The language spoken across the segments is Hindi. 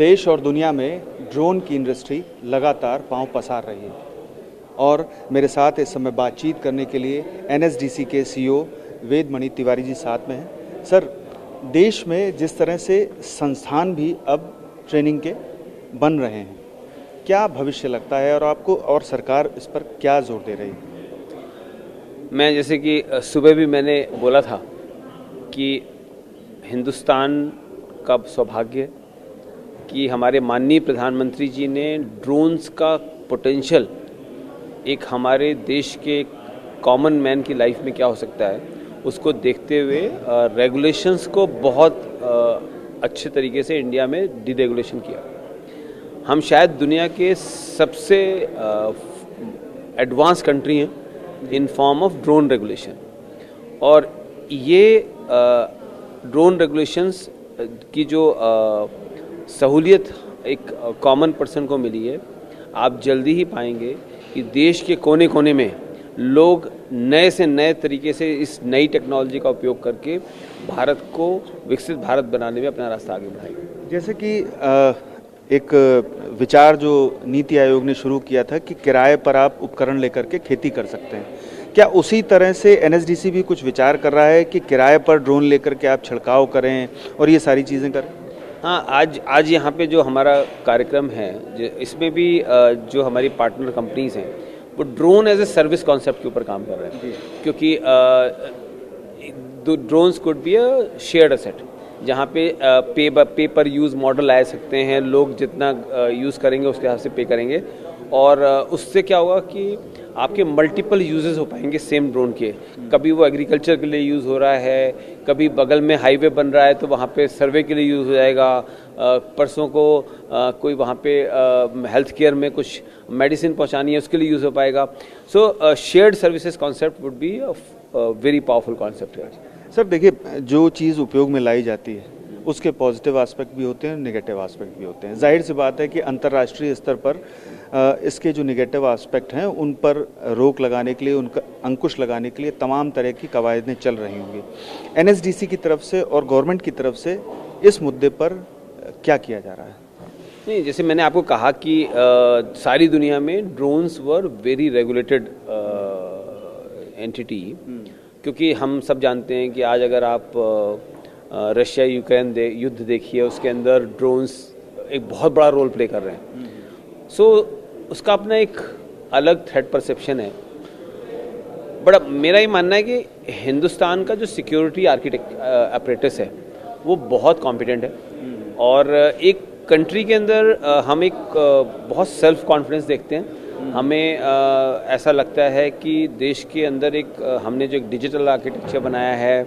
देश और दुनिया में ड्रोन की इंडस्ट्री लगातार पांव पसार रही है और मेरे साथ इस समय बातचीत करने के लिए एनएसडीसी के सीईओ वेदमणि तिवारी जी साथ में हैं। सर, देश में जिस तरह से संस्थान भी अब ट्रेनिंग के बन रहे हैं, क्या भविष्य लगता है और आपको और सरकार इस पर क्या जोर दे रही है? मैं जैसे कि सुबह भी मैंने बोला था कि हिंदुस्तान का सौभाग्य कि हमारे माननीय प्रधानमंत्री जी ने ड्रोन्स का पोटेंशियल एक हमारे देश के कॉमन मैन की लाइफ में क्या हो सकता है उसको देखते हुए रेगुलेशंस को बहुत अच्छे तरीके से इंडिया में डीरेगुलेशन किया। हम शायद दुनिया के सबसे एडवांस कंट्री हैं in form of drone regulation, और ये ड्रोन रेगुलेशंस की जो सहूलियत एक कॉमन पर्सन को मिली है, आप जल्दी ही पाएंगे कि देश के कोने कोने में लोग नए से नए तरीके से इस नई टेक्नोलॉजी का उपयोग करके भारत को विकसित भारत बनाने में अपना रास्ता आगे बढ़ाएंगे। जैसे कि एक विचार जो नीति आयोग ने शुरू किया था कि किराए पर आप उपकरण लेकर के खेती कर सकते हैं, क्या उसी तरह से एनएसडीसी भी कुछ विचार कर रहा है कि किराए पर ड्रोन लेकर के आप छिड़काव करें और ये सारी चीज़ें करें? हाँ, आज यहाँ पे जो हमारा कार्यक्रम है, इसमें भी जो हमारी पार्टनर कंपनीज हैं वो drone as a service concept के ऊपर काम कर रहे हैं, क्योंकि drones could be a shared asset, जहाँ पे पे पर यूज़ मॉडल आ सकते हैं। लोग जितना यूज़ करेंगे उसके हिसाब से पे करेंगे, और उससे क्या होगा कि आपके मल्टीपल यूजेस हो पाएंगे सेम ड्रोन के। कभी वो एग्रीकल्चर के लिए यूज़ हो रहा है, कभी बगल में हाईवे बन रहा है तो वहाँ पे सर्वे के लिए यूज़ हो जाएगा, परसों को कोई वहाँ पे हेल्थ केयर में कुछ मेडिसिन पहुँचानी है उसके लिए यूज़ हो पाएगा। So shared services concept would be a very powerful concept है। सर देखिए, जो चीज़ उपयोग में लाई जाती है उसके पॉजिटिव एस्पेक्ट भी होते हैं, नेगेटिव एस्पेक्ट भी होते हैं। जाहिर सी बात है कि अंतर्राष्ट्रीय स्तर पर इसके जो नेगेटिव एस्पेक्ट हैं उन पर रोक लगाने के लिए, उनका अंकुश लगाने के लिए तमाम तरह की कवायदें चल रही होंगी। एनएसडीसी की तरफ से और गवर्नमेंट की तरफ से इस मुद्दे पर क्या किया जा रहा है? नहीं, जैसे मैंने आपको कहा कि सारी दुनिया में drones were very regulated entity, क्योंकि हम सब जानते हैं कि आज अगर आप रशिया यूक्रेन युद्ध देखिए, उसके अंदर ड्रोन्स एक बहुत बड़ा रोल प्ले कर रहे हैं। सो उसका अपना एक अलग थ्रेट परसेप्शन है। बड़ा मेरा ये मानना है कि हिंदुस्तान का जो सिक्योरिटी अपरेटस है वो बहुत कॉम्पिटेंट है, और एक कंट्री के अंदर हम एक बहुत सेल्फ कॉन्फिडेंस देखते हैं। हमें ऐसा लगता है कि देश के अंदर हमने जो एक डिजिटल आर्किटेक्चर बनाया है,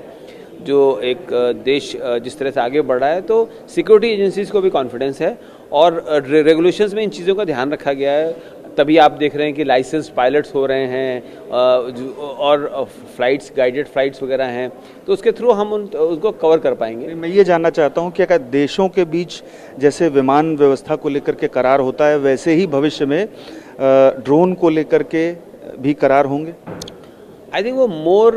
जो एक देश जिस तरह से आगे बढ़ रहा है, तो सिक्योरिटी एजेंसीज को भी कॉन्फिडेंस है, और रेगुलेशंस में इन चीज़ों का ध्यान रखा गया है। तभी आप देख रहे हैं कि लाइसेंस पायलट्स हो रहे हैं, और फ्लाइट्स, गाइडेड फ्लाइट्स वगैरह हैं, तो उसके थ्रू हम उनको कवर कर पाएंगे। मैं ये जानना चाहता हूँ कि क्या देशों के बीच जैसे विमान व्यवस्था को लेकर के करार होता है, वैसे ही भविष्य में ड्रोन को लेकर के भी करार होंगे? आई थिंक वो मोर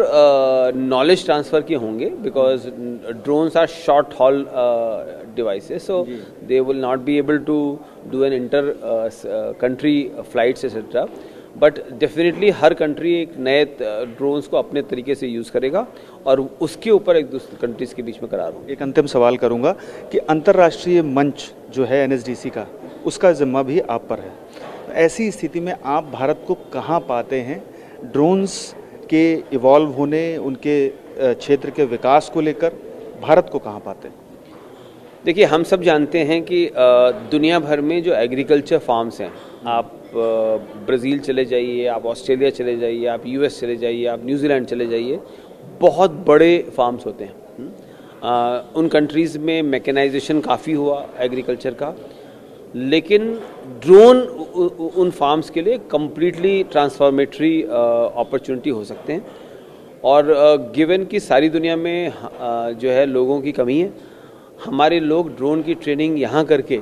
नॉलेज ट्रांसफ़र के होंगे, because drones are short haul devices, so they will not be able to do an inter country flights etcetera, but definitely हर कंट्री एक नए ड्रोन्स को अपने तरीके से यूज़ करेगा, और उसके ऊपर एक दूसरे कंट्रीज़ के बीच में करार होगा। एक अंतिम सवाल करूंगा कि अंतर्राष्ट्रीय मंच जो है एनएसडीसी का, उसका जिम्मा भी आप पर है। ऐसी स्थिति में आप भारत को कहाँ पाते हैं ड्रोन्स के इवॉल्व होने, उनके क्षेत्र के विकास को लेकर भारत को कहाँ पाते हैं? देखिए, हम सब जानते हैं कि दुनिया भर में जो एग्रीकल्चर फार्म्स हैं, आप ब्राज़ील चले जाइए, आप ऑस्ट्रेलिया चले जाइए, आप यूएस चले जाइए, आप न्यूजीलैंड चले जाइए, बहुत बड़े फार्म्स होते हैं। उन कंट्रीज़ में मैकेनाइजेशन काफ़ी हुआ एग्रीकल्चर का, लेकिन ड्रोन उन फार्म्स के लिए कम्प्लीटली ट्रांसफॉर्मेटरी अपॉर्चुनिटी हो सकते हैं, और गिवन कि सारी दुनिया में जो है लोगों की कमी है, हमारे लोग ड्रोन की ट्रेनिंग यहाँ करके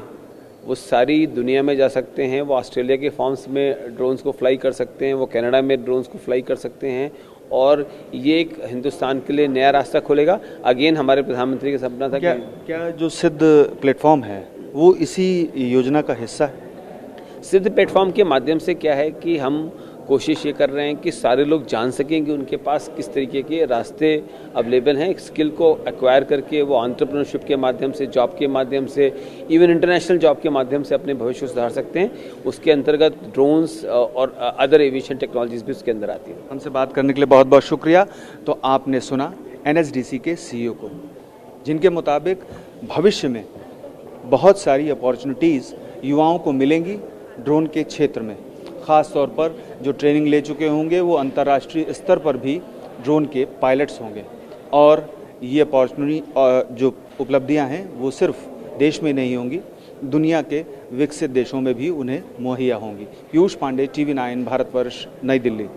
वो सारी दुनिया में जा सकते हैं। वो ऑस्ट्रेलिया के फार्म्स में ड्रोन्स को फ्लाई कर सकते हैं, वो कनाडा में ड्रोन्स को फ्लाई कर सकते हैं, और ये एक हिंदुस्तान के लिए नया रास्ता खोलेगा। अगेन हमारे प्रधानमंत्री का सपना था क्या जो सिद्ध प्लेटफॉर्म है वो इसी योजना का हिस्सा है। सिद्ध प्लेटफॉर्म के माध्यम से क्या है कि हम कोशिश ये कर रहे हैं कि सारे लोग जान सकें कि उनके पास किस तरीके के रास्ते अवेलेबल हैं, स्किल को एक्वायर करके वो एंटरप्रेन्योरशिप के माध्यम से, जॉब के माध्यम से, इवन इंटरनेशनल जॉब के माध्यम से अपने भविष्य को सुधार सकते हैं। उसके अंतर्गत ड्रोन्स और अदर एविएशन टेक्नोलॉजीज भी उसके अंदर आती हैं। हमसे बात करने के लिए बहुत बहुत शुक्रिया। तो आपने सुना NSDC के CEO को, जिनके मुताबिक भविष्य में बहुत सारी अपॉर्चुनिटीज़ युवाओं को मिलेंगी ड्रोन के क्षेत्र में। ख़ास तौर पर जो ट्रेनिंग ले चुके होंगे वो अंतर्राष्ट्रीय स्तर पर भी ड्रोन के पायलट्स होंगे, और ये अपॉर्चुनिटी जो उपलब्धियां हैं वो सिर्फ देश में नहीं होंगी, दुनिया के विकसित देशों में भी उन्हें मुहैया होंगी। पीयूष पांडे, TV9 भारतवर्ष, नई दिल्ली।